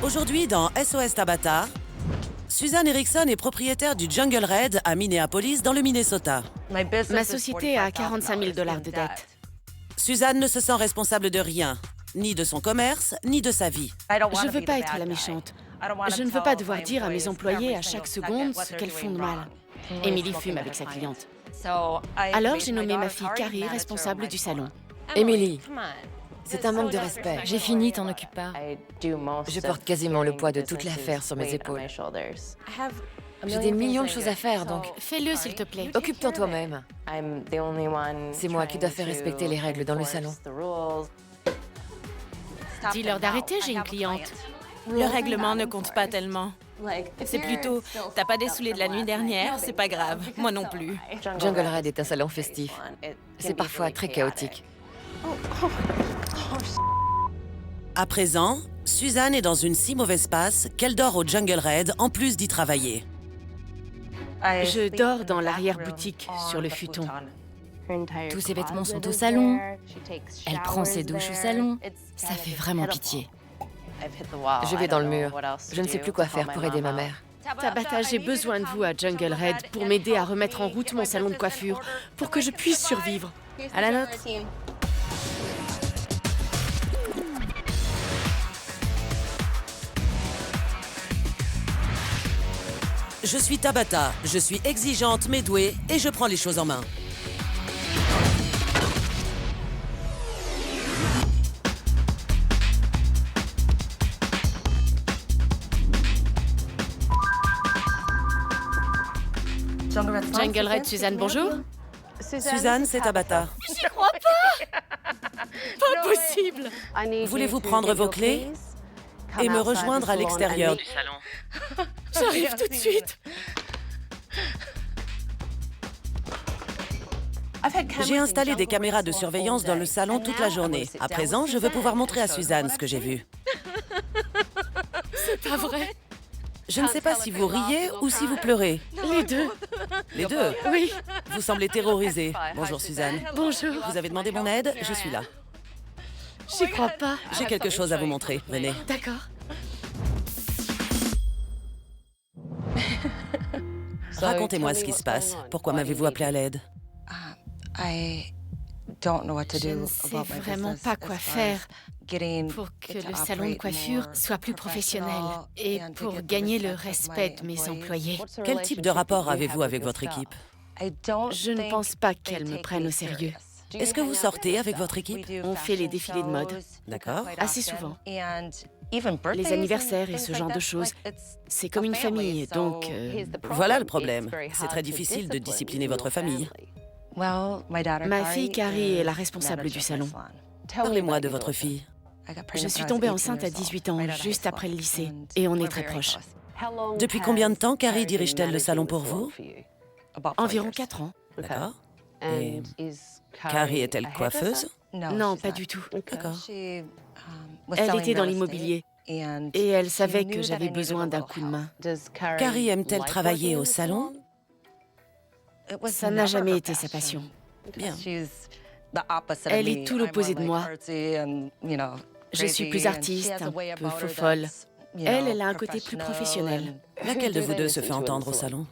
Aujourd'hui, dans SOS Tabata, Suzanne Erickson est propriétaire du Jungle Red à Minneapolis, dans le Minnesota. Ma société a 45 000 $ de dette. Suzanne ne se sent responsable de rien, ni de son commerce, ni de sa vie. Je ne veux pas être la méchante. Je ne veux pas devoir dire à mes employés à chaque seconde ce qu'elles font de mal. Emily fume avec sa cliente. Alors j'ai nommé ma fille Carrie responsable du salon. Emily, c'est un manque de respect. J'ai fini, t'en occupe pas. Je porte quasiment le poids de toute l'affaire sur mes épaules. J'ai des millions de choses à faire, donc Fais-le, s'il te plaît. occupe-toi toi-même. C'est moi qui dois faire respecter les règles dans le salon. Dis-leur d'arrêter, j'ai une cliente. Le règlement ne compte pas tellement. C'est plutôt, t'as pas dessoulé de la nuit dernière, c'est pas grave. Moi non plus. Jungle Red est un salon festif. C'est parfois très chaotique. À présent, Suzanne est dans une si mauvaise passe qu'elle dort au Jungle Red en plus d'y travailler. Je dors dans l'arrière-boutique, sur le futon. Tous ses vêtements sont au salon. Elle prend ses douches au salon. Ça fait vraiment pitié. Je vais dans le mur. Je ne sais plus quoi faire pour aider ma mère. Tabata, j'ai besoin de vous à Jungle Red pour m'aider à remettre en route mon salon de coiffure, pour que je puisse survivre. À la nôtre. Je suis Tabata, je suis exigeante mais douée et je prends les choses en main. Jungle Red, Suzanne, bonjour. Suzanne, c'est Tabata. Pas possible. Voulez-vous prendre vos clés et me rejoindre à l'extérieur du salon? J'arrive tout de suite. J'ai installé des caméras de surveillance dans le salon toute la journée. À présent, je veux pouvoir montrer à Suzanne ce que j'ai vu. C'est pas vrai. Je ne sais pas si vous riez ou si vous pleurez. Les deux. Les deux. Oui. Vous semblez terrorisée. Bonjour Suzanne. Bonjour. Vous avez demandé mon aide, je suis là. J'y crois pas. J'ai quelque chose à vous montrer. Venez. D'accord. Racontez-moi ce qui se passe. Pourquoi m'avez-vous appelé à l'aide? Je ne sais vraiment pas quoi faire pour que le salon de coiffure soit plus professionnel et pour gagner le respect de mes employés. Quel type de rapport avez-vous avec votre équipe? Je ne pense pas qu'elle me prenne au sérieux. Est-ce que vous sortez avec votre équipe? On fait les défilés de mode, D'accord. assez souvent. Les anniversaires et ce genre de choses. C'est comme une famille, donc... Voilà le problème. C'est très difficile de discipliner votre famille. Ma fille Carrie est la responsable du salon. Parlez-moi de votre fille. Je suis tombée enceinte à 18 ans, juste après le lycée, et on est très proches. Depuis combien de temps Carrie dirige-t-elle le salon pour vous? Environ 4 ans. D'accord. Et Carrie est-elle coiffeuse? Non, pas du tout. D'accord. Elle était dans l'immobilier, et elle savait que j'avais besoin d'un coup de main. Carrie aime-t-elle travailler au salon? Ça n'a jamais été sa passion. Bien. Elle est tout l'opposé de moi. Je suis plus artiste, un peu faux-folle. Elle a un côté plus professionnel. Laquelle de vous deux se fait entendre au salon?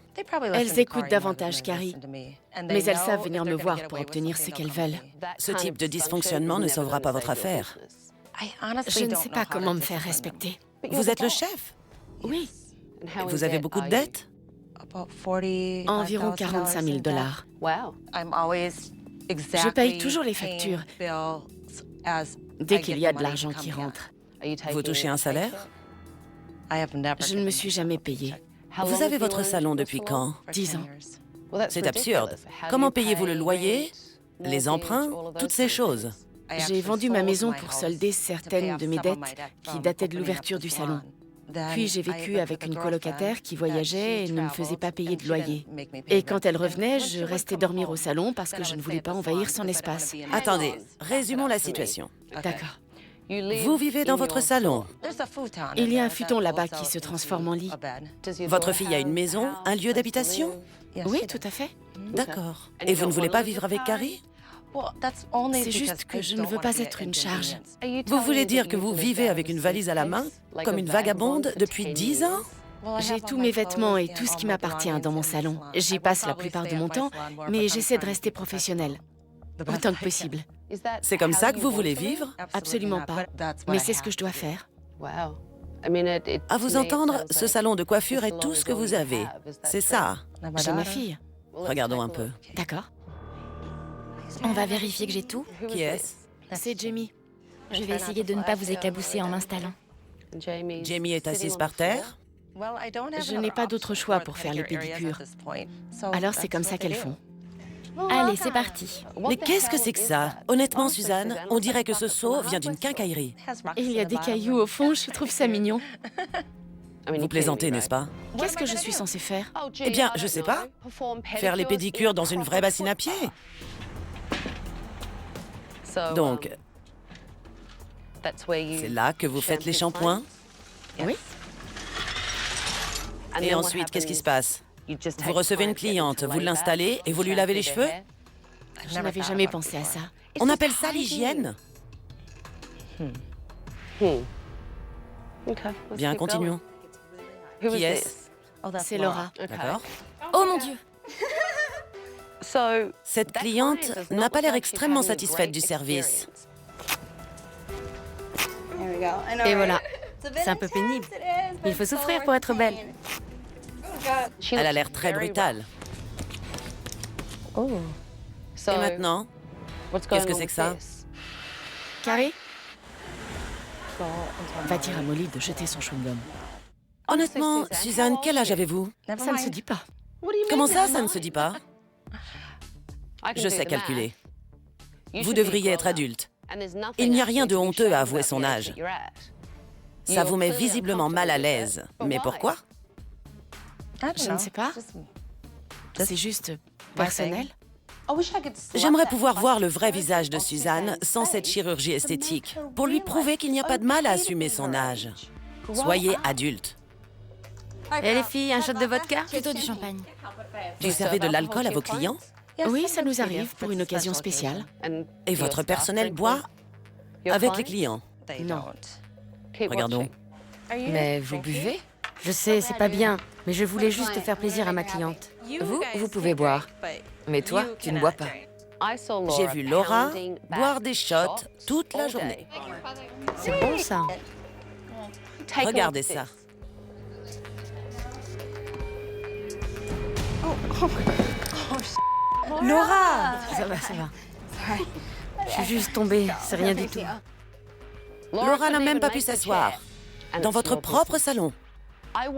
Elles écoutent davantage Carrie, mais elles savent venir me voir pour obtenir ce qu'elles veulent. Ce type de dysfonctionnement ne sauvera pas votre affaire. Je ne sais pas comment me faire respecter. Vous êtes le chef? Oui, Vous avez beaucoup de dettes? environ 45 000 $. Je paye toujours les factures dès qu'il y a de l'argent qui rentre. Vous touchez un salaire? Je ne me suis jamais payée. Vous avez votre salon depuis quand? 10 ans. C'est absurde. Comment payez-vous le loyer, les emprunts, toutes ces choses? J'ai vendu ma maison pour solder certaines de mes dettes qui dataient de l'ouverture du salon. Puis j'ai vécu avec une colocataire qui voyageait et ne me faisait pas payer de loyer. Et quand elle revenait, je restais dormir au salon parce que je ne voulais pas envahir son espace. Attendez, résumons la situation. D'accord. Vous vivez dans votre salon. Il y a un futon là-bas qui se transforme en lit. Votre fille a une maison, un lieu d'habitation? Oui, tout à fait. D'accord. Et vous ne voulez pas vivre avec Carrie? C'est juste que je ne veux pas être une charge. Vous voulez dire que vous vivez avec une valise à la main, comme une vagabonde, depuis 10 ans? J'ai tous mes vêtements et tout ce qui m'appartient dans mon salon. J'y passe la plupart de mon temps, mais j'essaie de rester professionnelle, autant que possible. C'est comme ça que vous voulez vivre? Absolument pas, mais c'est ce que je dois faire. À vous entendre, ce salon de coiffure est tout ce que vous avez. C'est ça. J'ai ma fille. Regardons un peu. D'accord. On va vérifier que j'ai tout. Qui est-ce? C'est Jamie. Je vais essayer de ne pas vous éclabousser en m'installant. Jamie est assise par terre. Je n'ai pas d'autre choix pour faire les pédicures. Alors c'est comme ça qu'elles font. Allez, c'est parti. Mais qu'est-ce que c'est que ça? Honnêtement, Suzanne, on dirait que ce seau vient d'une quincaillerie. Et il y a des cailloux au fond, je trouve ça mignon. Vous plaisantez, n'est-ce pas? Qu'est-ce que je suis censée faire? Eh bien, je sais pas. Faire les pédicures dans une vraie bassine à pied. Donc, c'est là que vous faites les shampoings? Oui. Et ensuite, qu'est-ce qui se passe? Vous recevez une cliente, vous l'installez et vous lui lavez les cheveux? Je n'avais jamais pensé à ça. On appelle ça l'hygiène. Bien, continuons. Qui est-ce? C'est Laura. D'accord. Oh mon Dieu! Cette cliente n'a pas l'air extrêmement satisfaite du service. Et voilà. C'est un peu pénible. Il faut souffrir pour être belle. Elle a l'air très brutale. Et maintenant, qu'est-ce que c'est que ça? Carré? Va dire à Molly de jeter son chewing-gum. Honnêtement, Suzanne, quel âge avez-vous? Ça ne se dit pas. Comment ça ne se dit pas? Je sais calculer. Vous devriez être adulte. Il n'y a rien de honteux à avouer son âge. Ça vous met visiblement mal à l'aise. Mais pourquoi? Je ne sais pas. C'est juste personnel. J'aimerais pouvoir voir le vrai visage de Suzanne sans cette chirurgie esthétique, pour lui prouver qu'il n'y a pas de mal à assumer son âge. Soyez adulte. Et les filles, un shot de vodka? Plutôt du champagne. Vous servez de l'alcool à vos clients? Oui, ça nous arrive pour une occasion spéciale. Et votre personnel boit avec les clients? Non. Regardons. Mais vous buvez? Je sais, c'est pas bien, mais je voulais juste faire plaisir à ma cliente. Vous pouvez boire. Mais toi, tu ne bois pas. J'ai vu Laura boire des shots toute la journée. C'est bon, ça. Regardez ça. Laura! Ça va, ça va. Je suis juste tombée, c'est rien du tout. Laura n'a même pas pu s'asseoir. Dans votre propre salon.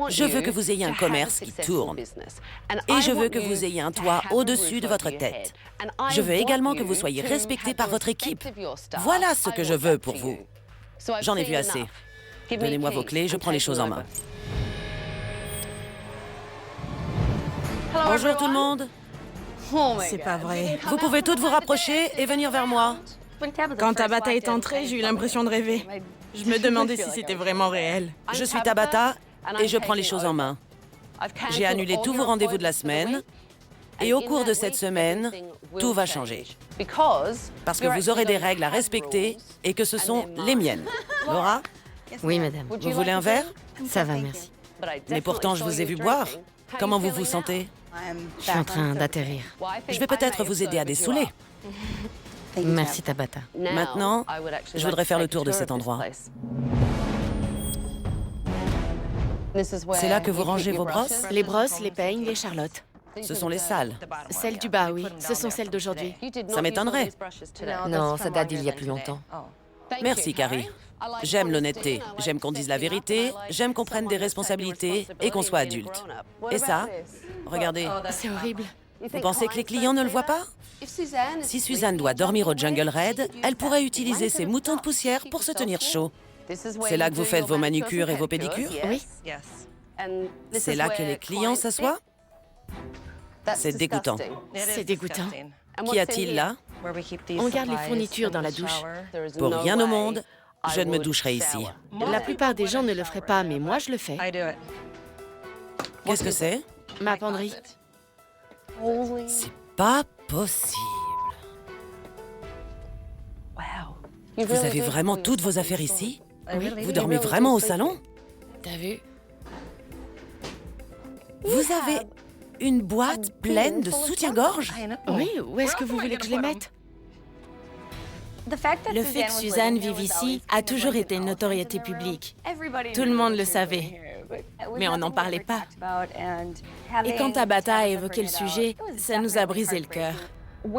Je veux que vous ayez un commerce qui tourne. Et je veux que vous ayez un toit au-dessus de votre tête. Je veux également que vous soyez respecté par votre équipe. Voilà ce que je veux pour vous. J'en ai vu assez. Donnez-moi vos clés, je prends les choses en main. Bonjour tout le monde. C'est pas vrai. Vous pouvez toutes vous rapprocher et venir vers moi. Quand Tabata est entrée, j'ai eu l'impression de rêver. Je me demandais si c'était vraiment réel. Je suis Tabata et je prends les choses en main. J'ai annulé tous vos rendez-vous de la semaine et au cours de cette semaine, tout va changer. Parce que vous aurez des règles à respecter et que ce sont les miennes. Laura, Oui, madame. vous voulez un verre? Ça va, merci. Mais pourtant, je vous ai vu boire. Comment vous vous sentez? Je suis en train d'atterrir. Je vais peut-être vous aider à dessouler. Merci, Tabata. Maintenant, je voudrais faire le tour de cet endroit. C'est là que vous rangez vos brosses? Les brosses, les peignes, les charlottes. Ce sont les salles. Celles du bas, oui. Ce sont celles d'aujourd'hui. Ça m'étonnerait. Non, ça date d'il y a plus longtemps. Merci, Carrie. J'aime l'honnêteté. J'aime qu'on dise la vérité. J'aime qu'on prenne des responsabilités et qu'on soit adulte. Et ça, regardez. C'est horrible. Vous pensez que les clients ne le voient pas? Si Suzanne doit dormir au Jungle Red, elle pourrait utiliser ses moutons de poussière pour se tenir chaud. C'est là que vous faites vos manucures et vos pédicures? Oui. C'est là que les clients s'assoient? C'est dégoûtant. C'est dégoûtant. Qu'y a-t-il là? On garde les fournitures dans la douche. Pour rien au monde, je ne me doucherai ici. La plupart des gens ne le feraient pas, mais moi, je le fais. Qu'est-ce que c'est? Ma penderie. C'est pas possible. Vous avez vraiment toutes vos affaires ici? Oui. Vous dormez vraiment au salon? T'as vu? Vous avez une boîte pleine de soutien-gorge? Oui, où est-ce que vous voulez que je les mette? Le fait que Suzanne vive ici a toujours été une notoriété publique. Tout le monde le savait, mais on n'en parlait pas. Et quand Tabata a évoqué le sujet, ça nous a brisé le cœur.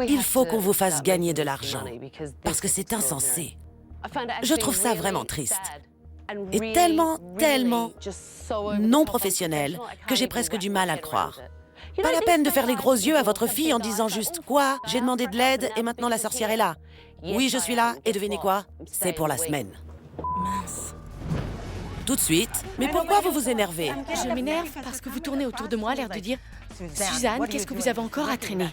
Il faut qu'on vous fasse gagner de l'argent, parce que c'est insensé. Je trouve ça vraiment triste. Et tellement non professionnel que j'ai presque du mal à le croire. Pas la peine de faire les gros yeux à votre fille en disant juste « Quoi? J'ai demandé de l'aide et maintenant la sorcière est là. Oui, je suis là et devinez quoi? C'est pour la semaine. » Mince. Tout de suite. Mais pourquoi vous vous énervez? Je m'énerve parce que vous tournez autour de moi à l'air de dire « Suzanne, qu'est-ce que vous avez encore à traîner ?»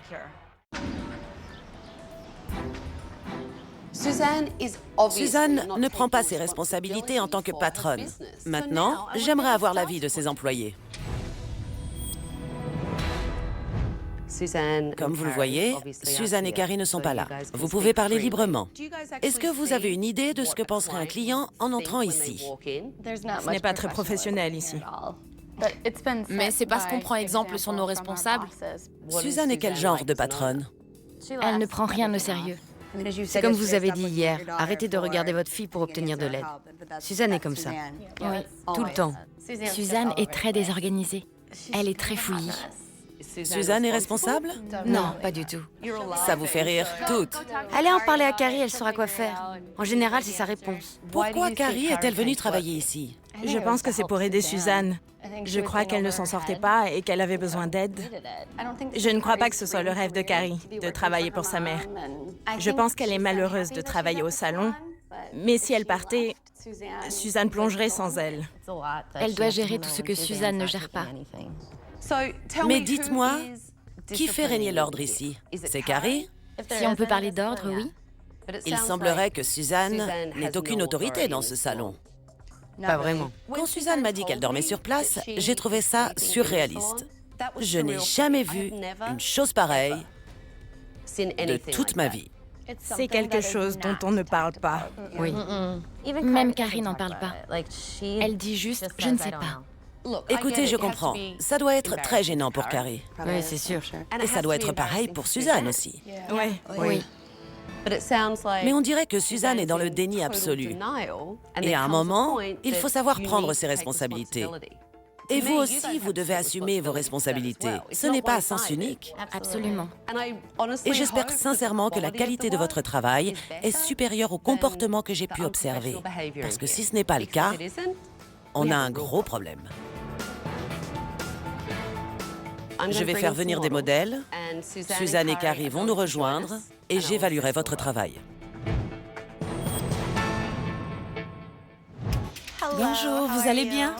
Suzanne ne prend pas ses responsabilités en tant que patronne. Maintenant, j'aimerais avoir l'avis de ses employés. Comme vous le voyez, Suzanne et Carrie ne sont pas là. Vous pouvez parler librement. Est-ce que vous avez une idée de ce que penserait un client en entrant ici? Ce n'est pas très professionnel ici. Mais c'est parce qu'on prend exemple sur nos responsables. Suzanne est quel genre de patronne? Elle ne prend rien au sérieux. C'est comme vous avez dit hier, arrêtez de regarder votre fille pour obtenir de l'aide. Suzanne est comme ça. Oui. Tout le temps. Suzanne est très désorganisée. Elle est très fouillie. Suzanne est responsable? Non, pas du tout. Ça vous fait rire toutes. Allez en parler à Carrie, elle saura quoi faire. En général, c'est sa réponse. Pourquoi Carrie est-elle venue travailler ici? Je pense que c'est pour aider Suzanne. Je crois qu'elle ne s'en sortait pas et qu'elle avait besoin d'aide. Je ne crois pas que ce soit le rêve de Carrie, de travailler pour sa mère. Je pense qu'elle est malheureuse de travailler au salon, mais si elle partait, Suzanne plongerait sans elle. Elle doit gérer tout ce que Suzanne ne gère pas. Mais dites-moi, qui fait régner l'ordre ici? C'est Carrie? Si on peut parler d'ordre, oui. Il semblerait que Suzanne n'ait aucune autorité dans ce salon. Pas vraiment. Quand Suzanne m'a dit qu'elle dormait sur place, j'ai trouvé ça surréaliste. Je n'ai jamais vu une chose pareille de toute ma vie. C'est quelque chose dont on ne parle pas. Oui. Même Carrie n'en parle pas. Elle dit juste « je ne sais pas ». Écoutez, je comprends. Ça doit être très gênant pour Carrie. Oui, c'est sûr. Et ça doit être pareil pour Suzanne aussi. Ouais. Oui. Mais on dirait que Suzanne est dans le déni absolu. Et à un moment, il faut savoir prendre ses responsabilités. Et vous aussi, vous devez assumer vos responsabilités. Ce n'est pas à sens unique. Absolument. Et j'espère sincèrement que la qualité de votre travail est supérieure au comportement que j'ai pu observer. Parce que si ce n'est pas le cas, on a un gros problème. Je vais faire venir des modèles. Suzanne et Carrie vont nous rejoindre et j'évaluerai votre travail. Bonjour, vous allez bien?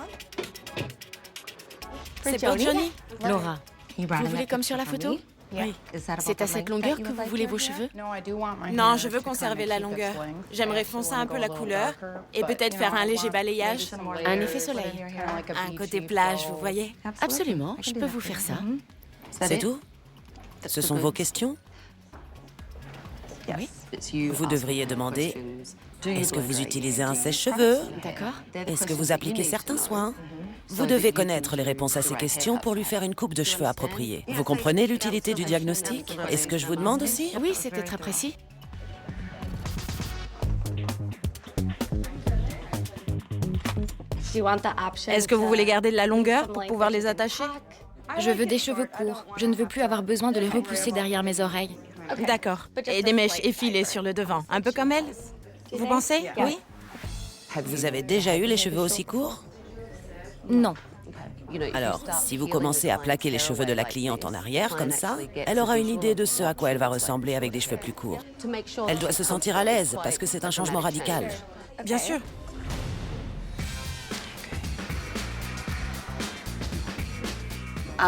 C'est pour Johnny? Laura, Vous voulez comme sur la photo? Oui. C'est à cette longueur que vous voulez vos cheveux? Non, je veux conserver la longueur. J'aimerais foncer un peu la couleur et peut-être faire un léger balayage. Un effet soleil. Un côté plage, vous voyez? Absolument, je peux vous faire ça. C'est tout? Ce sont vos questions? Oui. Vous devriez demander, est-ce que vous utilisez un sèche-cheveux? D'accord. Est-ce que vous appliquez certains soins? Vous devez connaître les réponses à ces questions pour lui faire une coupe de cheveux appropriée. Vous comprenez l'utilité du diagnostic? Est-ce que je vous demande aussi? Oui, c'était très précis. Est-ce que vous voulez garder de la longueur pour pouvoir les attacher? Je veux des cheveux courts. Je ne veux plus avoir besoin de les repousser derrière mes oreilles. D'accord. Et des mèches effilées sur le devant, un peu comme elle? Vous pensez? Oui? Vous avez déjà eu les cheveux aussi courts? Non. Alors, si vous commencez à plaquer les cheveux de la cliente en arrière, comme ça, elle aura une idée de ce à quoi elle va ressembler avec des cheveux plus courts. Elle doit se sentir à l'aise, parce que c'est un changement radical. Bien sûr.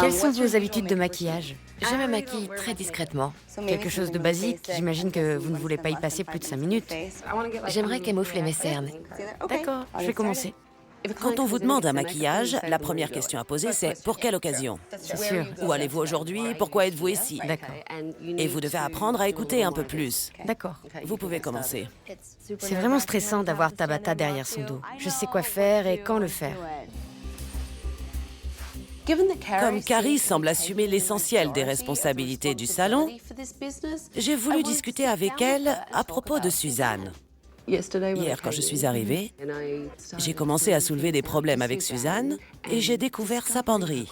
quelles sont vos habitudes de maquillage? Je me maquille très discrètement. Quelque chose de basique. J'imagine que vous ne voulez pas y passer plus de 5 minutes. J'aimerais camoufler mes cernes. D'accord, je vais commencer. Quand on vous demande un maquillage, la première question à poser, c'est « Pour quelle occasion ?» C'est sûr. Où allez-vous aujourd'hui? Pourquoi êtes-vous ici? D'accord. Et vous devez apprendre à écouter un peu plus. D'accord. Vous pouvez commencer. C'est vraiment stressant d'avoir Tabata derrière son dos. Je sais quoi faire et quand le faire. Comme Carrie semble assumer l'essentiel des responsabilités du salon, j'ai voulu discuter avec elle à propos de Suzanne. Hier, quand je suis arrivée, j'ai commencé à soulever des problèmes avec Suzanne et j'ai découvert sa penderie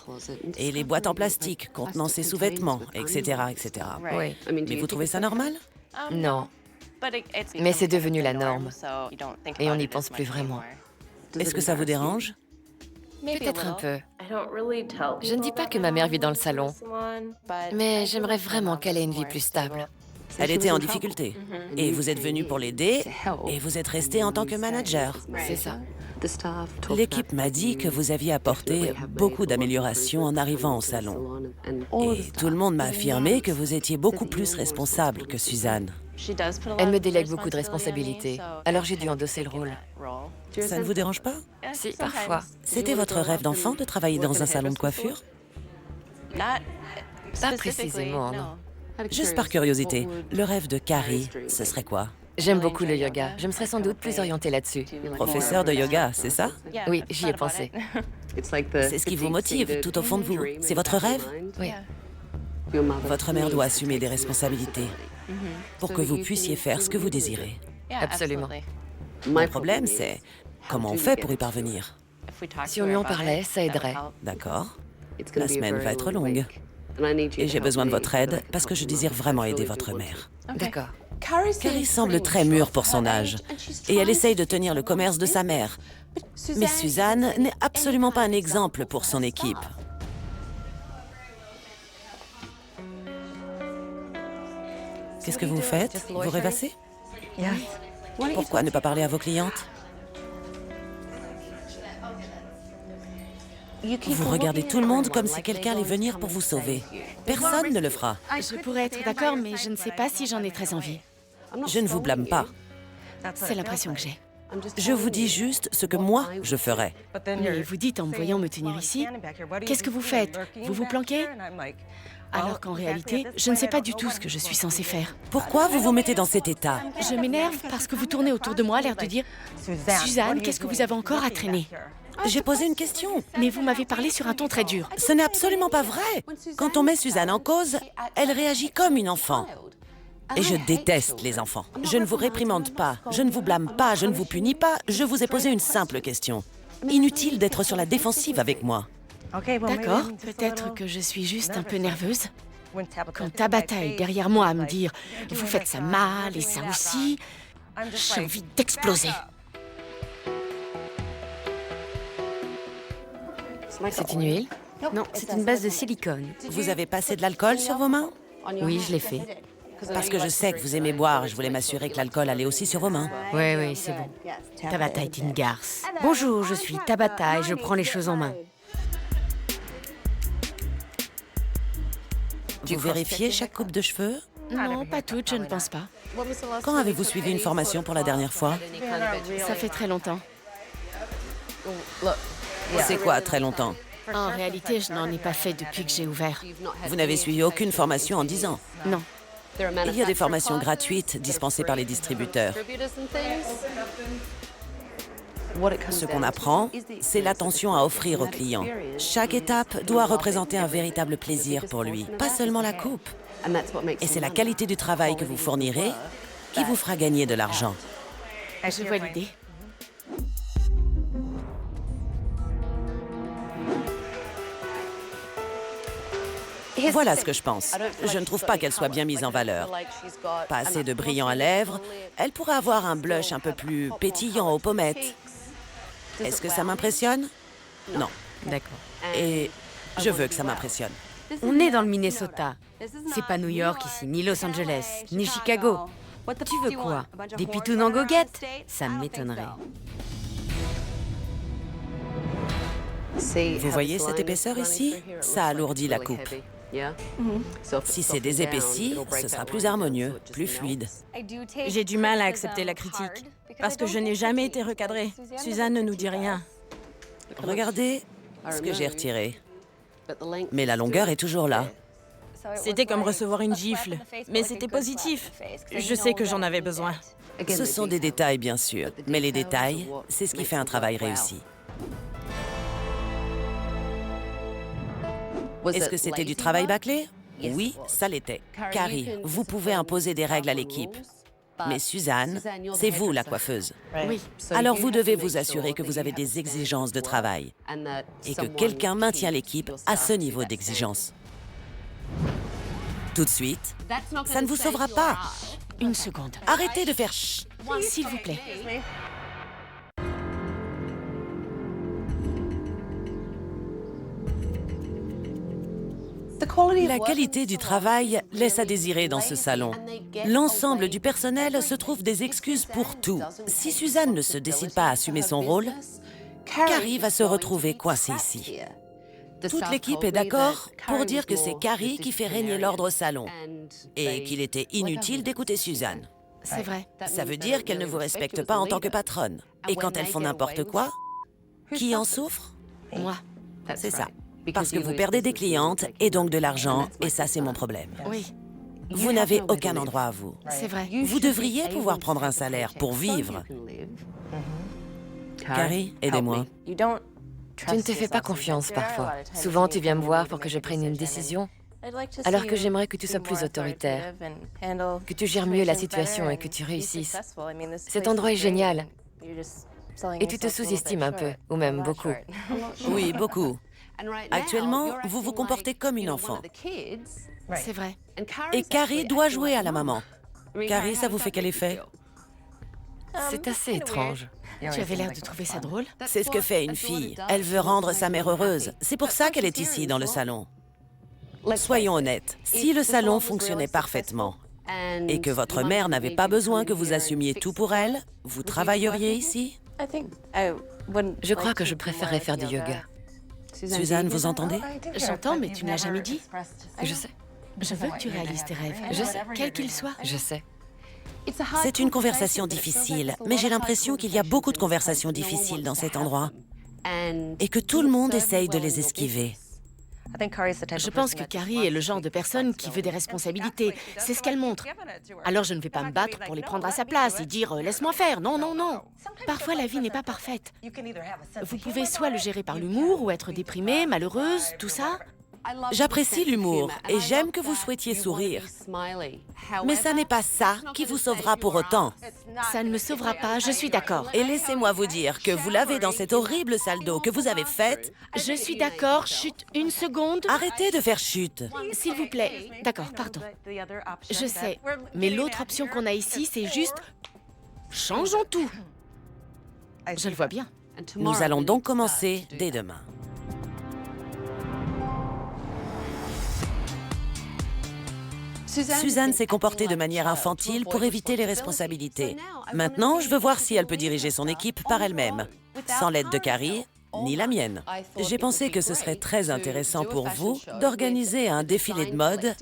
et les boîtes en plastique contenant ses sous-vêtements, etc., etc. Oui. Mais vous trouvez ça normal? Non, mais c'est devenu la norme. Et on n'y pense plus vraiment. Est-ce que ça vous dérange? Peut-être un peu. Je ne dis pas que ma mère vit dans le salon, mais j'aimerais vraiment qu'elle ait une vie plus stable. Elle était en difficulté et vous êtes venu pour l'aider et vous êtes resté en tant que manager. C'est ça. L'équipe m'a dit que vous aviez apporté beaucoup d'améliorations en arrivant au salon. Et tout le monde m'a affirmé que vous étiez beaucoup plus responsable que Suzanne. Elle me délègue beaucoup de responsabilités, alors j'ai dû endosser le rôle. Ça ne vous dérange pas? Si, parfois. C'était votre rêve d'enfant de travailler dans un salon de coiffure? Pas précisément, non. Juste par curiosité, le rêve de Carrie, ce serait quoi? J'aime beaucoup le yoga. Je me serais sans doute plus orientée là-dessus. Professeur de yoga, c'est ça? Oui, j'y ai pensé. C'est ce qui vous motive tout au fond de vous. C'est votre rêve? Oui. Votre mère doit assumer des responsabilités pour que vous puissiez faire ce que vous désirez. Absolument. Le problème, c'est comment on fait pour y parvenir. Si on lui en parlait, ça aiderait. D'accord. La semaine va être longue. Et j'ai besoin de votre aide parce que je désire vraiment aider votre mère. D'accord. Carrie semble très mûre pour son âge et elle essaye de tenir le commerce de sa mère. Mais Suzanne n'est absolument pas un exemple pour son équipe. Qu'est-ce que vous faites? Vous rêvassez? Pourquoi ne pas parler à vos clientes? Vous regardez tout le monde comme si quelqu'un allait venir pour vous sauver. Personne ne le fera. Je pourrais être d'accord, mais je ne sais pas si j'en ai très envie. Je ne vous blâme pas. C'est l'impression que j'ai. Je vous dis juste ce que moi, je ferais. Mais vous dites en me voyant me tenir ici, qu'est-ce que vous faites? Vous vous planquez? Alors qu'en réalité, je ne sais pas du tout ce que je suis censée faire. Pourquoi vous vous mettez dans cet état? Je m'énerve parce que vous tournez autour de moi, l'air de dire « Suzanne, qu'est-ce que vous avez encore à traîner ?» J'ai posé une question. Mais vous m'avez parlé sur un ton très dur. Ce n'est absolument pas vrai. Quand on met Suzanne en cause, elle réagit comme une enfant. Et je déteste les enfants. Je ne vous réprimande pas, je ne vous blâme pas, je ne vous punis pas. Je vous ai posé une simple question. Inutile d'être sur la défensive avec moi. D'accord, peut-être que je suis juste un peu nerveuse. Quand Tabata est derrière moi à me dire « Vous faites ça mal et ça aussi », j'ai envie d'exploser. C'est une huile? Non, c'est une base de silicone. Vous avez passé de l'alcool sur vos mains? Oui, je l'ai fait. Parce que je sais que vous aimez boire et je voulais m'assurer que l'alcool allait aussi sur vos mains. Oui, oui, c'est bon. Tabata est une garce. Bonjour, je suis Tabata et je prends les choses en main. Vous vérifiez chaque coupe de cheveux? Non, pas toutes, je ne pense pas. Quand avez-vous suivi une formation pour la dernière fois? Ça fait très longtemps. C'est quoi, très longtemps? En réalité, je n'en ai pas fait depuis que j'ai ouvert. Vous n'avez suivi aucune formation en 10 ans. Non. Il y a des formations gratuites dispensées par les distributeurs. Ce qu'on apprend, c'est l'attention à offrir au client. Chaque étape doit représenter un véritable plaisir pour lui, pas seulement la coupe. Et c'est la qualité du travail que vous fournirez qui vous fera gagner de l'argent. Je vois l'idée. Voilà ce que je pense. Je ne trouve pas qu'elle soit bien mise en valeur. Pas assez de brillant à lèvres. Elle pourrait avoir un blush un peu plus pétillant aux pommettes. Est-ce que ça m'impressionne? Non. D'accord. Et je veux que ça m'impressionne. On est dans le Minnesota. C'est pas New York ici, ni Los Angeles, ni Chicago. Tu veux quoi? Des pitounes en goguettes? Ça m'étonnerait. Vous voyez cette épaisseur ici? Ça alourdit la coupe. Si c'est désépaissi, ce sera plus harmonieux, plus fluide. J'ai du mal à accepter la critique parce que je n'ai jamais été recadrée. Suzanne ne nous dit rien. Regardez ce que j'ai retiré. Mais la longueur est toujours là. C'était comme recevoir une gifle, mais c'était positif. Je sais que j'en avais besoin. Ce sont des détails, bien sûr, mais les détails, c'est ce qui fait un travail réussi. Est-ce que c'était du travail bâclé? Oui, ça l'était. Carrie, vous pouvez imposer des règles à l'équipe. Mais Suzanne, c'est vous la coiffeuse. Oui. Alors vous devez vous assurer que vous avez des exigences de travail et que quelqu'un maintient l'équipe à ce niveau d'exigence. Tout de suite, ça ne vous sauvera pas. Une seconde. Arrêtez de faire chut. S'il vous plaît. La qualité du travail laisse à désirer dans ce salon. L'ensemble du personnel se trouve des excuses pour tout. Si Suzanne ne se décide pas à assumer son rôle, Carrie va se retrouver coincée ici. Toute l'équipe est d'accord pour dire que c'est Carrie qui fait régner l'ordre au salon et qu'il était inutile d'écouter Suzanne. C'est vrai. Ça veut dire qu'elle ne vous respecte pas en tant que patronne. Et quand elles font n'importe quoi, qui en souffre? Moi. C'est ça. Parce que vous perdez des clientes et donc de l'argent, et ça, c'est mon problème. Oui, Vous n'avez aucun endroit à vous. c'est vrai. Vous devriez pouvoir prendre un salaire pour vivre. Carrie, aidez-moi. Tu ne te fais pas confiance parfois. Souvent, tu viens me voir pour que je prenne une décision, alors que j'aimerais que tu sois plus autoritaire, que tu gères mieux la situation et que tu réussisses. Cet endroit est génial. Et tu te sous-estimes un peu, ou même beaucoup. Oui, beaucoup. Actuellement, vous vous comportez comme une enfant. C'est vrai. Et Carrie doit jouer à la maman. Carrie, ça vous fait quel effet? C'est assez étrange. Tu avais l'air de trouver ça drôle. C'est ce que fait une fille. Elle veut rendre sa mère heureuse. C'est pour ça qu'elle est ici, dans le salon. Soyons honnêtes, si le salon fonctionnait parfaitement et que votre mère n'avait pas besoin que vous assumiez tout pour elle, vous travailleriez ici? Je crois que je préférerais faire du yoga. Suzanne, vous entendez? J'entends, mais tu ne l'as jamais dit. Je sais, Je veux que tu réalises tes rêves. Je sais. Quels qu'ils soient. je sais. C'est une conversation difficile, mais j'ai l'impression qu'il y a beaucoup de conversations difficiles dans cet endroit et que tout le monde essaye de les esquiver. Je pense que Carrie est le genre de personne qui veut des responsabilités. C'est ce qu'elle montre. Alors je ne vais pas me battre pour les prendre à sa place et dire « laisse-moi faire ». Non, non, non. Parfois, la vie n'est pas parfaite. Vous pouvez soit le gérer par l'humour ou être déprimée, malheureuse, tout ça. J'apprécie l'humour et j'aime que vous souhaitiez sourire. Mais ça n'est pas ça qui vous sauvera pour autant. Ça ne me sauvera pas, je suis d'accord. Et laissez-moi vous dire que vous l'avez dans cette horrible salle d'eau que vous avez faite. Je suis d'accord, chut, une seconde. Arrêtez de faire chute. S'il vous plaît. D'accord, pardon. Je sais, mais l'autre option qu'on a ici, c'est juste... changeons tout. Je le vois bien. Nous allons donc commencer dès demain. Suzanne s'est comportée de manière infantile pour éviter les responsabilités. Maintenant, je veux voir si elle peut diriger son équipe par elle-même, sans l'aide de Carrie, ni la mienne. J'ai pensé que ce serait très intéressant pour vous d'organiser un défilé de mode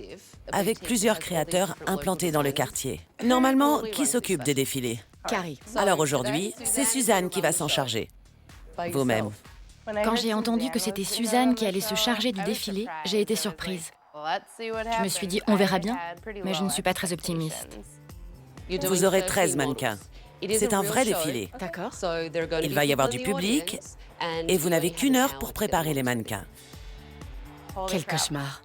avec plusieurs créateurs implantés dans le quartier. Normalement, qui s'occupe des défilés? Carrie. Alors aujourd'hui, c'est Suzanne qui va s'en charger. Vous-même. Quand j'ai entendu que c'était Suzanne qui allait se charger du défilé, j'ai été surprise. Je me suis dit, on verra bien, mais je ne suis pas très optimiste. Vous aurez 13 mannequins. C'est un vrai défilé. D'accord. Il va y avoir du public et vous n'avez qu'une heure pour préparer les mannequins. Quel cauchemar.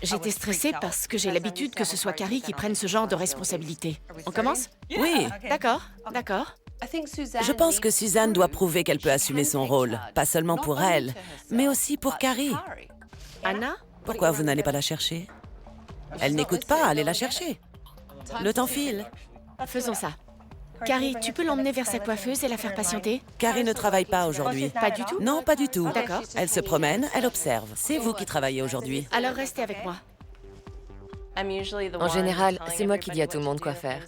J'étais stressée parce que j'ai l'habitude que ce soit Carrie qui prenne ce genre de responsabilité. On commence? Oui, D'accord, d'accord. je pense que Suzanne doit prouver qu'elle peut assumer son rôle, pas seulement pour elle, mais aussi pour Carrie. Anna? Pourquoi vous n'allez pas la chercher? Elle n'écoute pas, allez la chercher. Le temps file. Faisons ça. Carrie, tu peux l'emmener vers sa coiffeuse et la faire patienter? Carrie ne travaille pas aujourd'hui. Pas du tout? Non, pas du tout. D'accord. Elle se promène, elle observe. C'est vous qui travaillez aujourd'hui. Alors restez avec moi. En général, c'est moi qui dis à tout le monde quoi faire.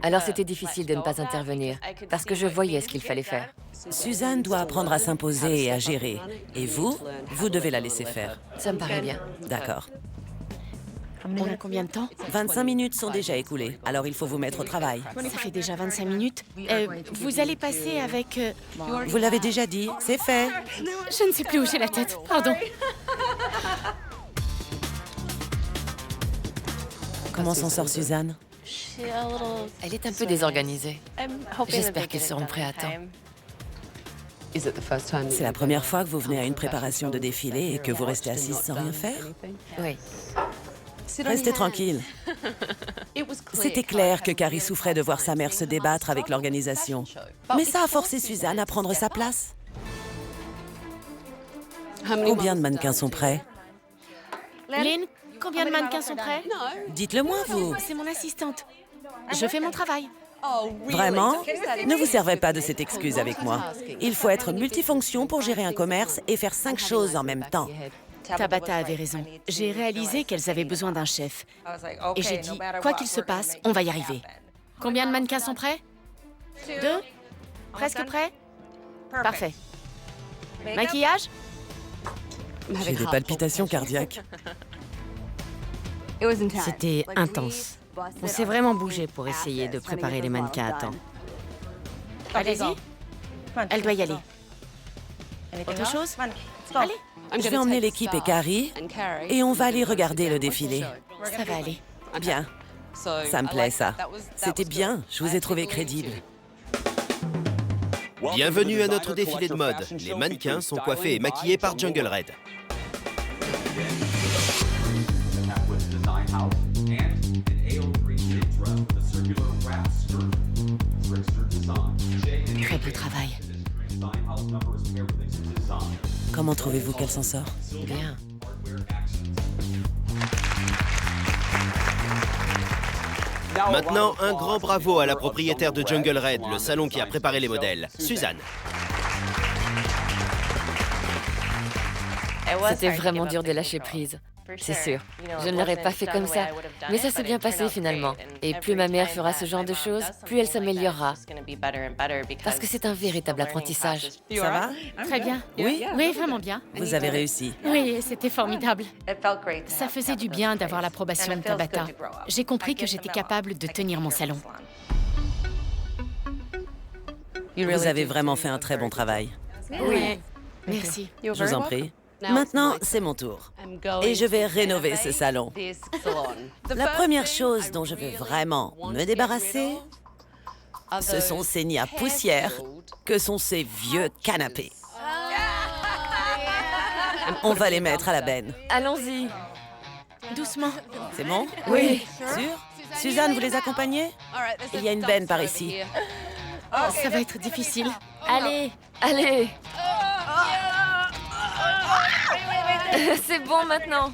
Alors c'était difficile de ne pas intervenir, parce que je voyais ce qu'il fallait faire. Suzanne doit apprendre à s'imposer et à gérer. Et vous, vous devez la laisser faire. Ça me paraît bien. D'accord. On a combien de temps? 25 minutes sont déjà écoulées, alors il faut vous mettre au travail. Ça fait déjà 25 minutes. Vous allez passer avec... Vous l'avez déjà dit, c'est fait. Je ne sais plus où j'ai la tête, pardon. Comment s'en sort Suzanne? Elle est un peu désorganisée. J'espère qu'ils seront prêts à temps. C'est la première fois que vous venez à une préparation de défilé et que vous restez assise sans rien faire? Oui. Restez tranquille. C'était clair que Carrie souffrait de voir sa mère se débattre avec l'organisation. Mais ça a forcé Suzanne à prendre sa place. Combien de mannequins sont prêts? Lynn, combien de mannequins sont prêts? Dites-le moi, vous. C'est mon assistante. Je fais mon travail. Vraiment? Ne vous servez pas de cette excuse avec moi. Il faut être multifonction pour gérer un commerce et faire 5 choses en même temps. Tabata avait raison. J'ai réalisé qu'elles avaient besoin d'un chef. Et j'ai dit, quoi qu'il se passe, on va y arriver. Combien de mannequins sont prêts? 2? Presque prêts? Parfait. Maquillage? J'ai des palpitations cardiaques. C'était intense. On s'est vraiment bougé pour essayer de préparer les mannequins à temps. Allez-y. Elle doit y aller. Autre chose? Allez. Je vais emmener l'équipe et Carrie et on va aller regarder le défilé. Ça va aller. Bien. Ça me plaît, ça. C'était bien. Je vous ai trouvé crédible. Bienvenue à notre défilé de mode. Les mannequins sont coiffés et maquillés par Jungle Red. Très beau travail. Comment trouvez-vous qu'elle s'en sort? Bien. Maintenant, un grand bravo à la propriétaire de Jungle Red, le salon qui a préparé les modèles, Suzanne. C'était vraiment dur de lâcher prise. C'est sûr. Je ne l'aurais pas fait comme ça. Mais ça s'est bien passé finalement. Et plus ma mère fera ce genre de choses, plus elle s'améliorera. Parce que c'est un véritable apprentissage. Ça va? Très bien. Oui? Oui, vraiment bien. Vous avez réussi. Oui, c'était formidable. Ça faisait du bien d'avoir l'approbation de Tabata. J'ai compris que j'étais capable de tenir mon salon. Vous avez vraiment fait un très bon travail. Oui. Merci. Je vous en prie. Maintenant, c'est mon tour. Et je vais rénover ce salon. La première chose dont je veux vraiment me débarrasser, ce sont ces nids à poussière que sont ces vieux canapés. On va les mettre à la benne. Allons-y. Doucement. C'est bon? Oui. Sûr? Suzanne, vous les accompagnez? Il y a une benne par ici. Ça va être difficile. Allez. Allez. C'est bon maintenant.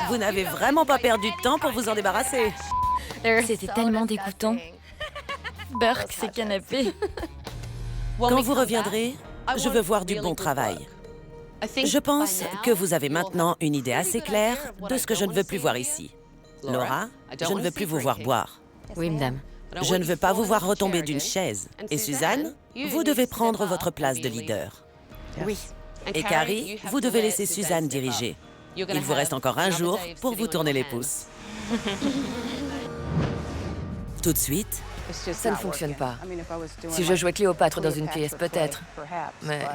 Vous n'avez vraiment pas perdu de temps pour vous en débarrasser. C'était tellement dégoûtant. Burke, ces canapés. Quand vous reviendrez, je veux voir du bon travail. Je pense que vous avez maintenant une idée assez claire de ce que je ne veux plus voir ici. Laura, je ne veux plus vous voir boire. Oui, madame. Je ne veux pas vous voir retomber d'une chaise. Et Suzanne, vous devez prendre votre place de leader. Oui. Et Carrie, vous devez laisser Suzanne diriger. Il vous reste encore un jour pour vous tourner les pouces. Tout de suite, Ça ne fonctionne pas. Si je jouais Cléopâtre dans une pièce, peut-être. Mais...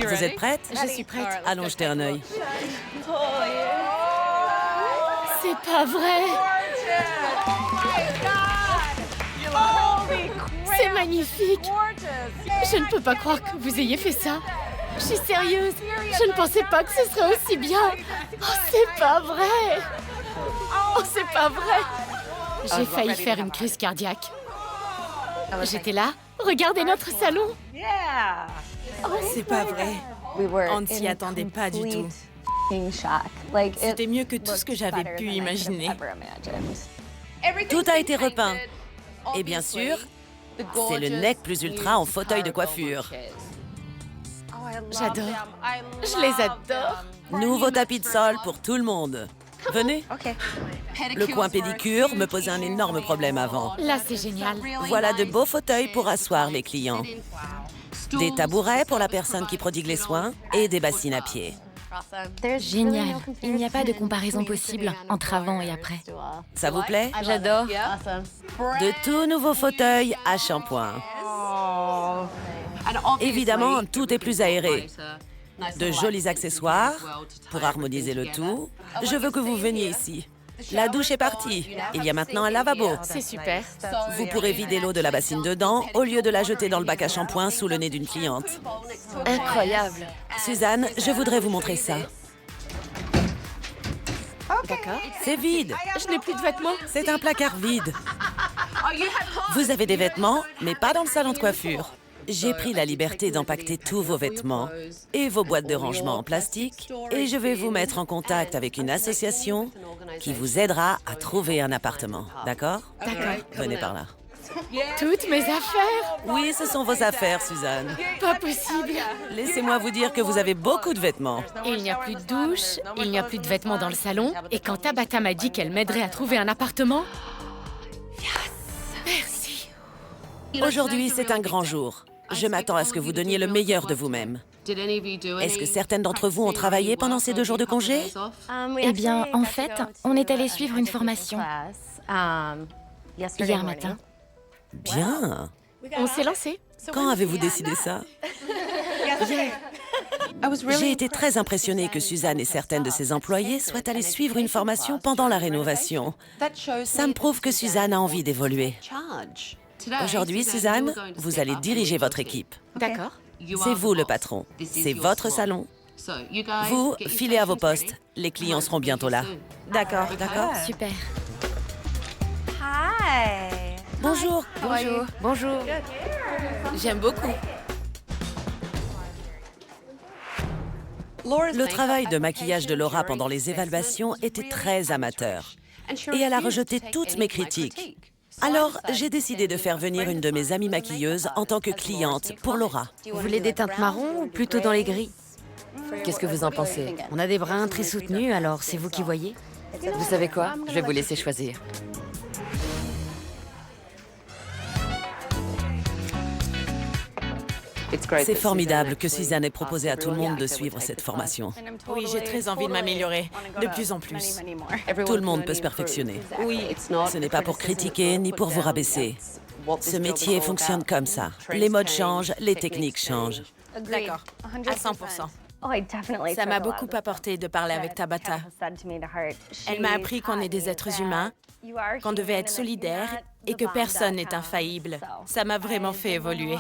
vous êtes prête? Je suis prête. Allons jeter un œil. C'est pas vrai. C'est magnifique. Je ne peux pas croire que vous ayez fait ça. Je suis sérieuse. Je ne pensais pas que ce serait aussi bien. Oh, c'est pas vrai. Oh, c'est pas vrai. J'ai failli faire une crise cardiaque. J'étais là. Regardez notre salon. Oh, c'est pas vrai. On ne s'y attendait pas du tout. C'était mieux que tout ce que j'avais pu imaginer. Tout a été repeint. Et bien sûr, c'est le nec plus ultra en fauteuil de coiffure. J'adore. Je les adore. Nouveau tapis de sol pour tout le monde. Venez. Le coin pédicure me posait un énorme problème avant. Là, c'est génial. Voilà de beaux fauteuils pour asseoir les clients. Des tabourets pour la personne qui prodigue les soins et des bassines à pied. Génial. Il n'y a pas de comparaison possible entre avant et après. Ça vous plaît? J'adore. De tout nouveaux fauteuils à shampoing. Évidemment, tout est plus aéré. De jolis accessoires pour harmoniser le tout. Je veux que vous veniez ici. La douche est partie. Il y a maintenant un lavabo. C'est super. Vous pourrez vider l'eau de la bassine dedans au lieu de la jeter dans le bac à shampoing sous le nez d'une cliente. Incroyable. Suzanne, je voudrais vous montrer ça. D'accord. C'est vide. Je n'ai plus de vêtements. C'est un placard vide. Vous avez des vêtements, mais pas dans le salon de coiffure. J'ai pris la liberté d'empacter tous vos vêtements et vos boîtes de rangement en plastique et je vais vous mettre en contact avec une association qui vous aidera à trouver un appartement. D'accord? D'accord. Venez par là. Toutes mes affaires? Oui, ce sont vos affaires, Suzanne. Pas possible. Laissez-moi vous dire que vous avez beaucoup de vêtements. Il n'y a plus de douche, il n'y a plus de vêtements dans le salon. Et quand Tabata m'a dit qu'elle m'aiderait à trouver un appartement... Merci. Aujourd'hui, c'est un grand jour. Je m'attends à ce que vous donniez le meilleur de vous-même. Est-ce que certaines d'entre vous ont travaillé pendant ces 2 jours de congé? Eh bien, en fait, on est allé suivre une formation hier matin. Bien. On s'est lancé. Quand avez-vous décidé ça? J'ai été très impressionnée que Suzanne et certaines de ses employées soient allées suivre une formation pendant la rénovation. Ça me prouve que Suzanne a envie d'évoluer. Aujourd'hui, Suzanne, vous allez diriger votre équipe. D'accord. C'est vous le patron. C'est votre salon. Vous, filez à vos postes. Les clients seront bientôt là. D'accord. D'accord? Super. Bonjour. Bonjour. Bonjour. J'aime beaucoup. Le travail de maquillage de Laura pendant les évaluations était très amateur. Et elle a rejeté toutes mes critiques. Alors, j'ai décidé de faire venir une de mes amies maquilleuses en tant que cliente pour Laura. Vous voulez des teintes marron ou plutôt dans les gris? Qu'est-ce que vous en pensez? On a des bruns très soutenus, alors c'est vous qui voyez. Vous savez quoi? Je vais vous laisser choisir. C'est formidable que Suzanne ait proposé à tout le monde de suivre cette formation. Oui, j'ai très envie de m'améliorer, de plus en plus. Tout le monde peut se perfectionner. Oui, Ce n'est pas pour critiquer ni pour vous rabaisser. Ce métier fonctionne comme ça. Les modes changent, les techniques changent. d'accord, à 100%. Ça m'a beaucoup apporté de parler avec Tabata. Elle m'a appris qu'on est des êtres humains, qu'on devait être solidaires et que personne n'est infaillible. Ça m'a vraiment fait évoluer.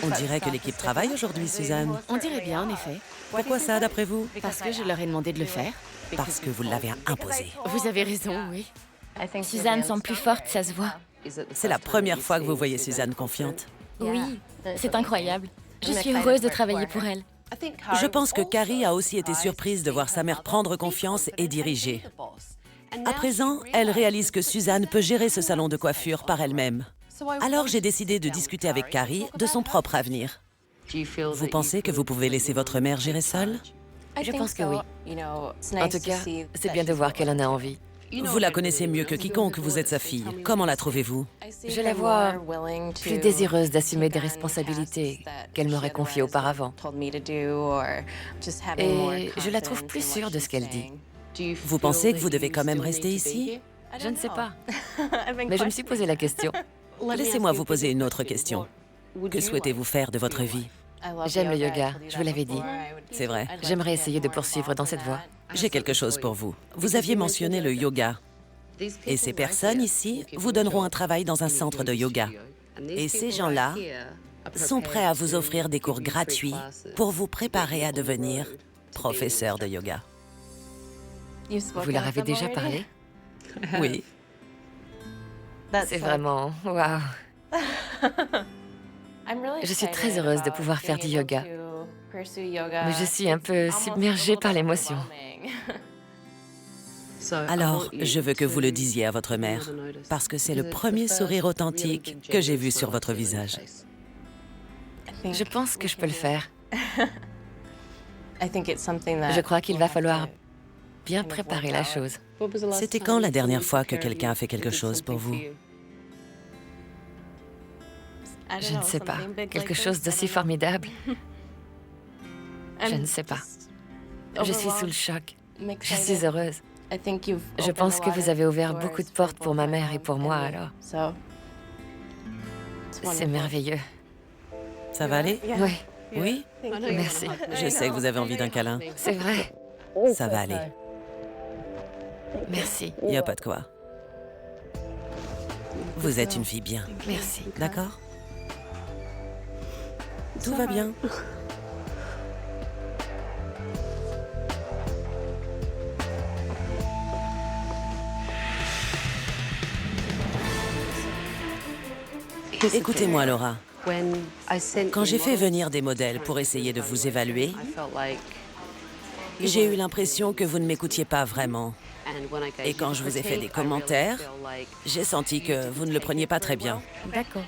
On dirait que l'équipe travaille aujourd'hui, Suzanne. On dirait bien, en effet. Pourquoi ça, d'après vous? Parce que je leur ai demandé de le faire. Parce que vous l'avez imposé. Vous avez raison, oui. Suzanne semble plus forte, ça se voit. C'est la première fois que vous voyez Suzanne confiante. Oui, c'est incroyable. Je suis heureuse de travailler pour elle. Je pense que Carrie a aussi été surprise de voir sa mère prendre confiance et diriger. À présent, elle réalise que Suzanne peut gérer ce salon de coiffure par elle-même. Alors j'ai décidé de discuter avec Carrie de son propre avenir. Vous pensez que vous pouvez laisser votre mère gérer seule? Je pense que oui. En tout cas, c'est bien de voir qu'elle en a envie. Vous la connaissez mieux que quiconque, vous êtes sa fille. Comment la trouvez-vous? Je la vois plus désireuse d'assumer des responsabilités qu'elle m'aurait confiées auparavant. Et je la trouve plus sûre de ce qu'elle dit. Vous pensez que vous devez quand même rester ici? Je ne sais pas. Mais je me suis posé la question. Laissez-moi vous poser une autre question. Que souhaitez-vous faire de votre vie? J'aime le yoga, je vous l'avais dit. C'est vrai. J'aimerais essayer de poursuivre dans cette voie. J'ai quelque chose pour vous. Vous aviez mentionné le yoga. Et ces personnes ici vous donneront un travail dans un centre de yoga. Et ces gens-là sont prêts à vous offrir des cours gratuits pour vous préparer à devenir professeur de yoga. Vous leur avez déjà parlé? Oui. C'est vraiment... Waouh! Je suis très heureuse de pouvoir faire du yoga. Mais je suis un peu submergée par l'émotion. Alors, je veux que vous le disiez à votre mère, parce que c'est le premier sourire authentique que j'ai vu sur votre visage. Je pense que je peux le faire. Je crois qu'il va falloir bien préparé la chose. C'était quand la dernière fois que quelqu'un a fait quelque chose pour vous? Je ne sais pas. Quelque chose d'aussi formidable. Je ne sais pas. Je suis sous le choc. Je suis heureuse. Je pense que vous avez ouvert beaucoup de portes pour ma mère et pour moi, alors. C'est merveilleux. Ça va aller? Oui, Oui? merci. Je sais que vous avez envie d'un câlin. C'est vrai. Ça va aller. Merci. Il n'y a pas de quoi. Vous êtes une fille bien, Merci. d'accord? Tout va bien. Écoutez-moi, Laura. Quand j'ai fait venir des modèles pour essayer de vous évaluer, j'ai eu l'impression que vous ne m'écoutiez pas vraiment. Et quand je vous ai fait des commentaires, j'ai senti que vous ne le preniez pas très bien. D'accord.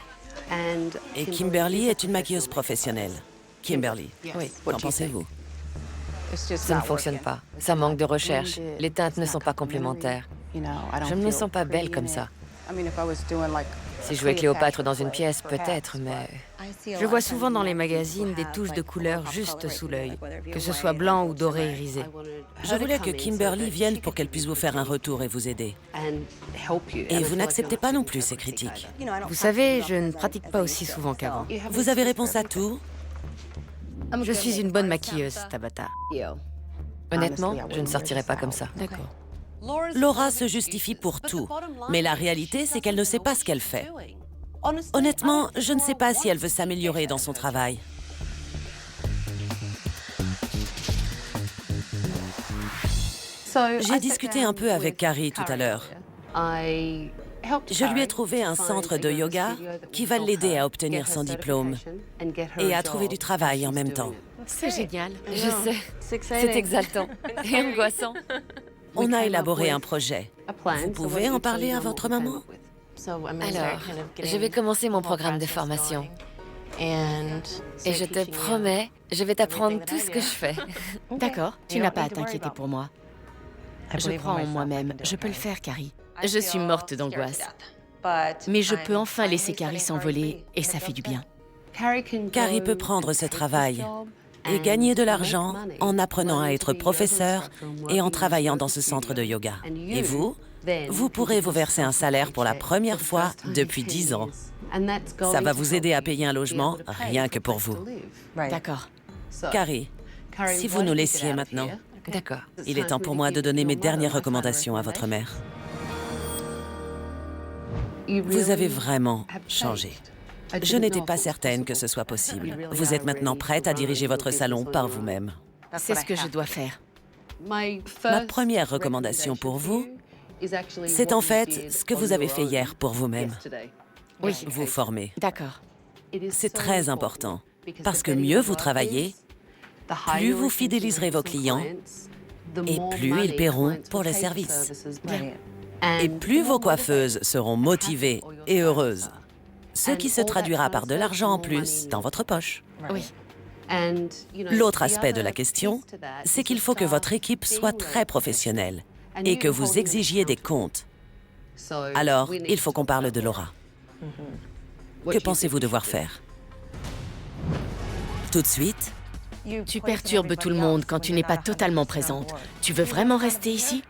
Et Kimberly est une maquilleuse professionnelle. Kimberly, Oui, qu'en pensez-vous? ça ne fonctionne pas. Ça manque de recherche. Les teintes ne sont pas complémentaires. Je ne me sens pas belle comme ça. Si je jouais Cléopâtre dans une pièce, peut-être, mais... Je vois souvent dans les magazines des touches de couleur juste sous l'œil, que ce soit blanc ou doré irisé. Je voulais que Kimberly vienne pour qu'elle puisse vous faire un retour et vous aider. Et vous n'acceptez pas non plus ces critiques. Vous savez, je ne pratique pas aussi souvent qu'avant. Vous avez réponse à tout? Je suis une bonne maquilleuse, Tabata. Honnêtement, je ne sortirai pas comme ça. D'accord. Laura se justifie pour tout, mais la réalité, c'est qu'elle ne sait pas ce qu'elle fait. Honnêtement, je ne sais pas si elle veut s'améliorer dans son travail. J'ai discuté un peu avec Carrie tout à l'heure. Je lui ai trouvé un centre de yoga qui va l'aider à obtenir son diplôme et à trouver du travail en même temps. C'est génial. Je sais. C'est exaltant et angoissant. On a élaboré un projet. Vous pouvez en parler à votre maman? Alors, je vais commencer mon programme de formation. Et je te promets, je vais t'apprendre tout ce que je fais. D'accord, tu n'as pas à t'inquiéter pour moi. Je crois en moi-même. Je peux le faire, Carrie. Je suis morte d'angoisse. Mais je peux enfin laisser Carrie s'envoler et ça fait du bien. Carrie peut prendre ce travail et gagner de l'argent en apprenant à être professeur et en travaillant dans ce centre de yoga. Et vous pourrez vous verser un salaire pour la première fois depuis 10 ans. Ça va vous aider à payer un logement rien que pour vous. D'accord. Carrie, si vous nous laissiez maintenant, D'accord. il est temps pour moi de donner mes dernières recommandations à votre mère. Vous avez vraiment changé. Je n'étais pas certaine que ce soit possible. Vous êtes maintenant prête à diriger votre salon par vous-même. C'est ce que je dois faire. Ma première recommandation pour vous, c'est en fait ce que vous avez fait hier pour vous-même. Oui. Vous former. D'accord. C'est très important, parce que mieux vous travaillez, plus vous fidéliserez vos clients et plus ils paieront pour le service. Bien. Et plus vos coiffeuses seront motivées et heureuses, ce qui se traduira par de l'argent en plus dans votre poche. Oui. L'autre aspect de la question, c'est qu'il faut que votre équipe soit très professionnelle et que vous exigiez des comptes. Alors, il faut qu'on parle de Laura. Que pensez-vous devoir faire? Tout de suite? Tu perturbes tout le monde quand tu n'es pas totalement présente. Tu veux vraiment rester ici?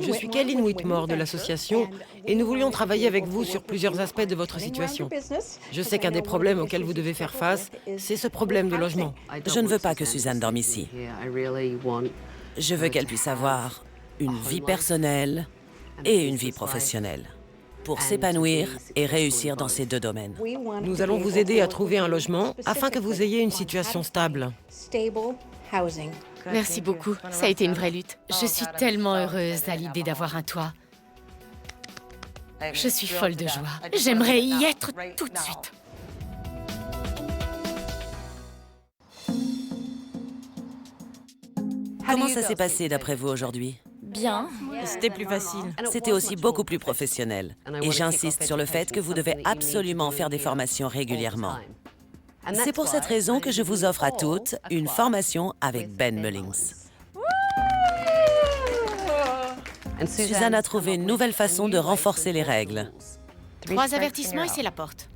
Je suis Kaylin Whitmore de l'association et nous voulions travailler avec vous sur plusieurs aspects de votre situation. Je sais qu'un des problèmes auxquels vous devez faire face, c'est ce problème de logement. Je ne veux pas que Suzanne dorme ici. Je veux qu'elle puisse avoir une vie personnelle et une vie professionnelle pour s'épanouir et réussir dans ces deux domaines. Nous allons vous aider à trouver un logement afin que vous ayez une situation stable. Merci beaucoup. Ça a été une vraie lutte. Je suis tellement heureuse à l'idée d'avoir un toit. Je suis folle de joie. J'aimerais y être tout de suite. Comment ça s'est passé d'après vous aujourd'hui? Bien. C'était plus facile. C'était aussi beaucoup plus professionnel. Et j'insiste sur le fait que vous devez absolument faire des formations régulièrement. C'est pour cette raison que je vous offre à toutes une formation avec Ben Mullings. Suzanne a trouvé une nouvelle façon de renforcer les règles. 3 avertissements et c'est la porte.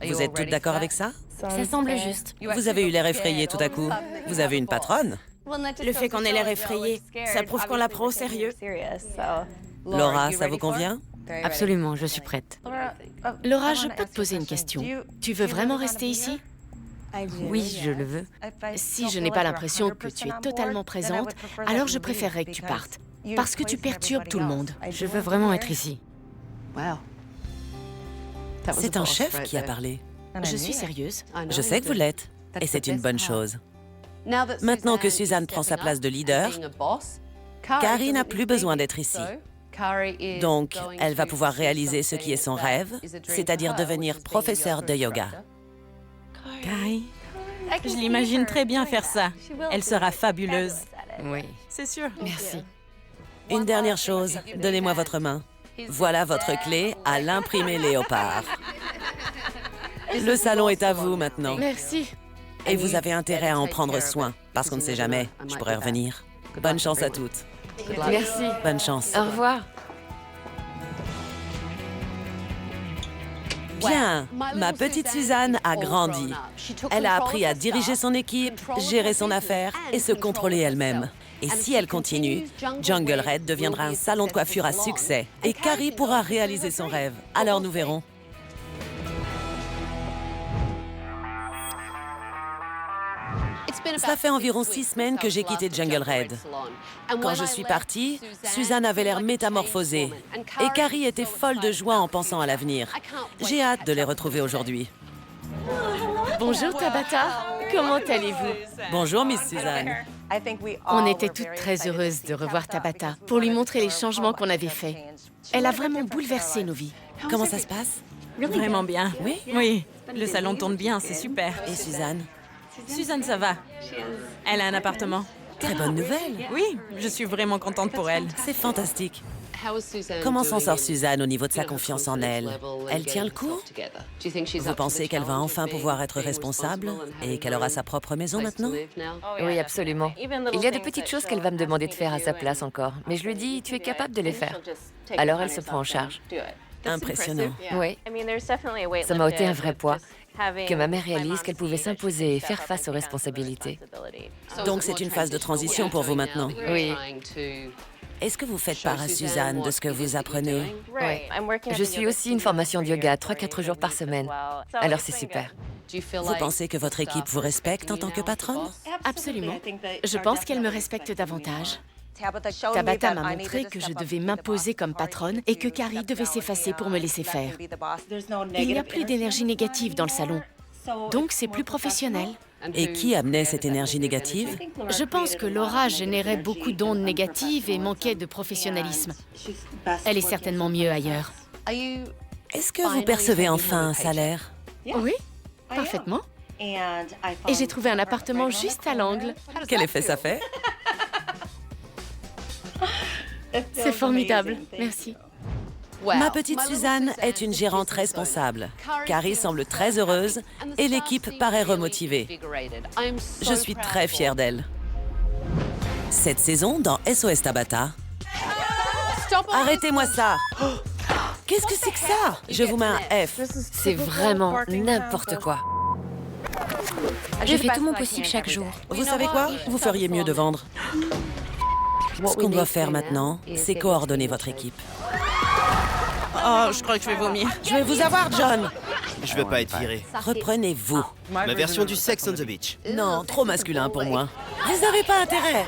Vous êtes toutes d'accord avec ça? Ça semble juste. Vous avez eu l'air effrayé tout à coup. Vous avez une patronne? Le fait qu'on ait l'air effrayé, ça prouve qu'on la prend au sérieux. Laura, ça vous convient? Absolument, je suis prête. Laura, je peux te poser une question. Tu veux vraiment rester ici? Oui, je le veux. Si je n'ai pas l'impression que tu es totalement présente, alors je préférerais que tu partes. Parce que tu perturbes tout le monde. Je veux vraiment être ici. C'est un chef qui a parlé. Je suis sérieuse. Je sais que vous l'êtes. Et c'est une bonne chose. Maintenant que Suzanne prend sa place de leader, Carrie n'a plus besoin d'être ici. Donc, elle va pouvoir réaliser ce qui est son rêve, c'est-à-dire devenir professeure de yoga. Carrie, je l'imagine très bien faire ça. Elle sera fabuleuse. Oui. C'est sûr. Merci. Une dernière chose, donnez-moi votre main. Voilà votre clé à l'imprimé léopard. Le salon est à vous maintenant. Merci. Et vous avez intérêt à en prendre soin, parce qu'on ne sait jamais, je pourrais revenir. Bonne chance à toutes. Merci. Bonne chance. Au revoir. Bien, ma petite Suzanne a grandi. Elle a appris à diriger son équipe, gérer son affaire et se contrôler elle-même. Et si elle continue, Jungle Red deviendra un salon de coiffure à succès. Et Carrie pourra réaliser son rêve. Alors nous verrons. Ça fait environ 6 semaines que j'ai quitté Jungle Red. Quand je suis partie, Suzanne avait l'air métamorphosée. Et Carrie était folle de joie en pensant à l'avenir. J'ai hâte de les retrouver aujourd'hui. Bonjour Tabata. Comment allez-vous? Bonjour, Miss Suzanne. On était toutes très heureuses de revoir Tabata pour lui montrer les changements qu'on avait faits. Elle a vraiment bouleversé nos vies. Comment ça se passe? Vraiment bien. Oui? Oui, le salon tourne bien, c'est super. Et Suzanne? Suzanne, ça va. Elle a un appartement. Très bonne nouvelle. Oui, je suis vraiment contente pour elle. C'est fantastique. Comment s'en sort Suzanne au niveau de sa confiance en elle? Elle tient le coup? Vous pensez qu'elle va enfin pouvoir être responsable et qu'elle aura sa propre maison maintenant? Oui, absolument. Il y a de petites choses qu'elle va me demander de faire à sa place encore, mais je lui dis, tu es capable de les faire. Alors elle se prend en charge. Impressionnant. Oui. Ça m'a ôté un vrai poids, que ma mère réalise qu'elle pouvait s'imposer et faire face aux responsabilités. Donc c'est une phase de transition pour vous maintenant. Oui. Est-ce que vous faites part à Suzanne de ce que vous apprenez? Oui. Je suis aussi une formation de yoga 3-4 jours par semaine. Alors c'est super. Vous pensez que votre équipe vous respecte en tant que patronne? Absolument. Je pense qu'elle me respecte davantage. Tabata m'a montré que je devais m'imposer comme patronne et que Carrie devait s'effacer pour me laisser faire. Il n'y a plus d'énergie négative dans le salon. Donc c'est plus professionnel. Et qui amenait cette énergie négative? Je pense que Laura générait beaucoup d'ondes négatives et manquait de professionnalisme. Elle est certainement mieux ailleurs. Est-ce que vous percevez enfin un salaire? Oui, parfaitement. Et j'ai trouvé un appartement juste à l'angle. Quel effet ça fait? C'est formidable, merci. Ma petite Suzanne est une gérante responsable. Carrie semble très heureuse et l'équipe paraît remotivée. Je suis très fière d'elle. Cette saison, dans SOS Tabata... Arrêtez-moi ça! Qu'est-ce que c'est que ça? Je vous mets un F. C'est vraiment n'importe quoi. Je fais tout mon possible chaque jour. Vous savez quoi? Vous feriez mieux de vendre. Ce qu'on doit faire maintenant, c'est coordonner votre équipe. Oh, je crois que je vais vomir. Je vais vous avoir, John! Je veux pas être viré. Reprenez-vous. Ma version du Sex on the Beach. Non, trop masculin pour moi. Vous n'avez pas intérêt.